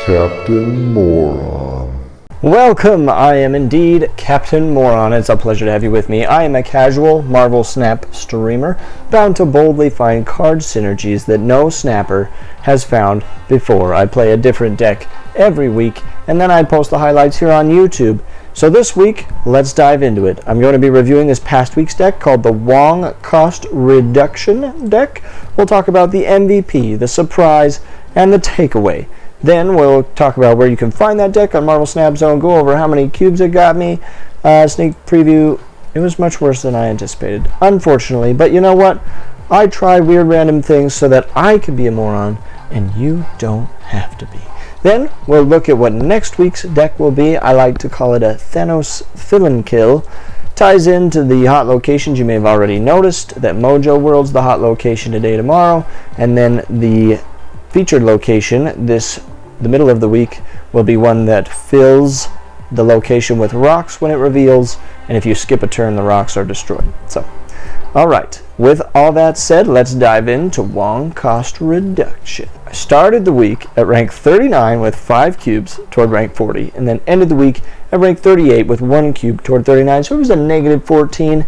Captain Moron. Welcome, I am indeed Captain Moron. It's a pleasure to have you with me. I am a casual Marvel Snap streamer, bound to boldly find card synergies that no snapper has found before. I play a different deck every week, and then I post the highlights here on YouTube. So this week, let's dive into it. I'm going to be reviewing this past week's deck called the Wong Cost Reduction deck. We'll talk about the MVP, the surprise, and the takeaway. Then we'll talk about where you can find that deck on Marvel Snap Zone, go over how many cubes it got me, sneak preview. It was much worse than I anticipated, unfortunately. But you know what? I try weird random things so that I can be a moron, and you don't have to be. Then we'll look at what next week's deck will be. I like to call it a Thanos fill-in kill. Ties into the hot locations you may have already noticed, that Mojo World's the hot location today, tomorrow, and then the featured location the middle of the week will be one that fills the location with rocks when it reveals, and if you skip a turn, the rocks are destroyed. So, alright, with all that said, let's dive into Wong Cost Reduction. I started the week at rank 39 with 5 cubes toward rank 40, and then ended the week at rank 38 with 1 cube toward 39, so it was a negative 14.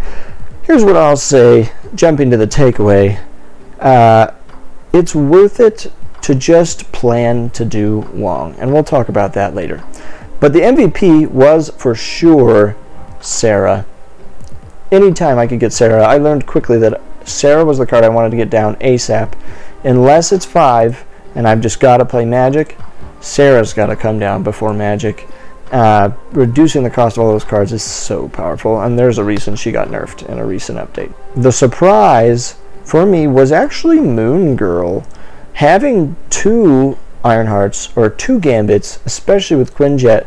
Here's what I'll say, jumping to the takeaway. It's worth it to just plan to do Wong, and we'll talk about that later. But the MVP was for sure Sarah. Anytime I could get Sarah, I learned quickly that Sarah was the card I wanted to get down ASAP. Unless it's 5 and I've just got to play Magic, Sarah's got to come down before Magic. Reducing the cost of all those cards is so powerful, and there's a reason she got nerfed in a recent update. The surprise for me was actually Moon Girl. Having 2 Ironhearts or 2 Gambits, especially with Quinjet,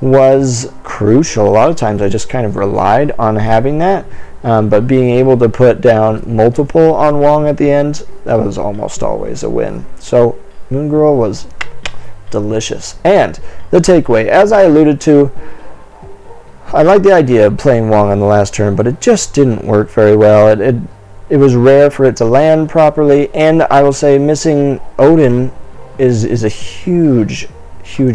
was crucial. A lot of times I just kind of relied on having that, but being able to put down multiple on Wong at the end, that was almost always a win. So Moon Girl was delicious. And the takeaway, as I alluded to, I like the idea of playing Wong on the last turn, but it just didn't work very well. It was rare for it to land properly, and I will say missing Odin is a huge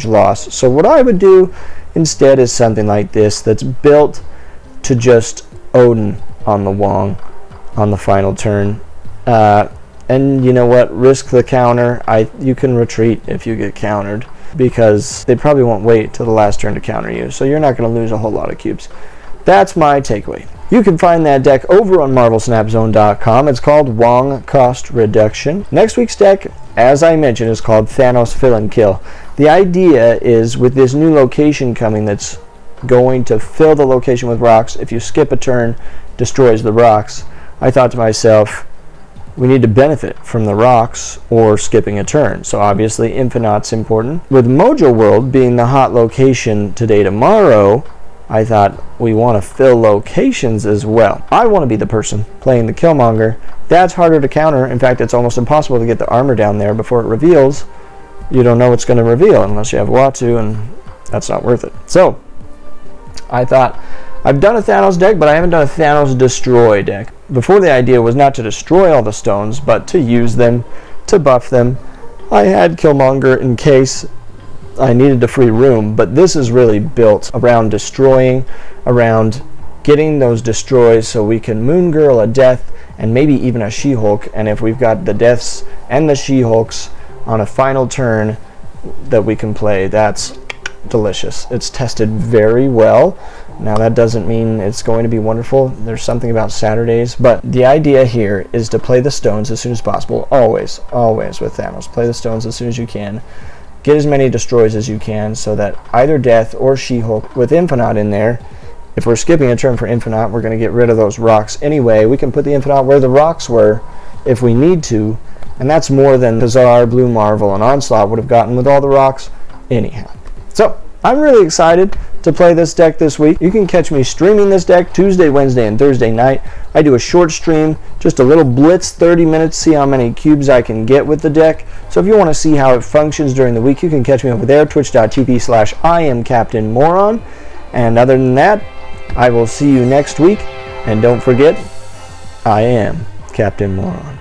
loss. So what I would do instead is something like this that's built to just Odin on the Wong on the final turn. And you know what? Risk the counter. You can retreat if you get countered, because they probably won't wait till the last turn to counter you. So you're not going to lose a whole lot of cubes. That's my takeaway. You can find that deck over on MarvelSnapZone.com. It's called Wong Cost Reduction. Next week's deck, as I mentioned, is called Thanos Fill-in Kill. The idea is, with this new location coming that's going to fill the location with rocks, if you skip a turn, destroys the rocks, I thought to myself, we need to benefit from the rocks or skipping a turn. So obviously Infinite's important. With Mojo World being the hot location today, tomorrow, I thought we want to fill locations as well. I want to be the person playing the Killmonger. That's harder to counter. In fact, it's almost impossible to get the armor down there before it reveals. You don't know what's going to reveal unless you have Watu, and that's not worth it. So, I thought, I've done a Thanos deck, but I haven't done a Thanos Destroy deck. Before, the idea was not to destroy all the stones, but to use them, to buff them. I had Killmonger in case I needed a free room, but this is really built around destroying, around getting those destroys so we can Moon Girl a death and maybe even a She-Hulk, and if we've got the deaths and the She-Hulks on a final turn that we can play, that's delicious. It's tested very well. Now that doesn't mean it's going to be wonderful. There's something about Saturdays, but the idea here is to play the stones as soon as possible. Always with Thanos. Play the stones as soon as you can. Get as many destroys as you can so that either Death or She-Hulk with Infinite in there. If we're skipping a turn for Infinite, we're going to get rid of those rocks anyway. We can put the Infinite where the rocks were if we need to, and that's more than Kazar, Blue Marvel, and Onslaught would have gotten with all the rocks anyhow. So, I'm really excited to play this deck this week. You can catch me streaming this deck Tuesday, Wednesday, and Thursday night. I do a short stream, just a little blitz, 30 minutes, see how many cubes I can get with the deck. So if you want to see how it functions during the week, you can catch me over there, twitch.tv/IamCaptainMoron. And other than that, I will see you next week. And don't forget, I am Captain Moron.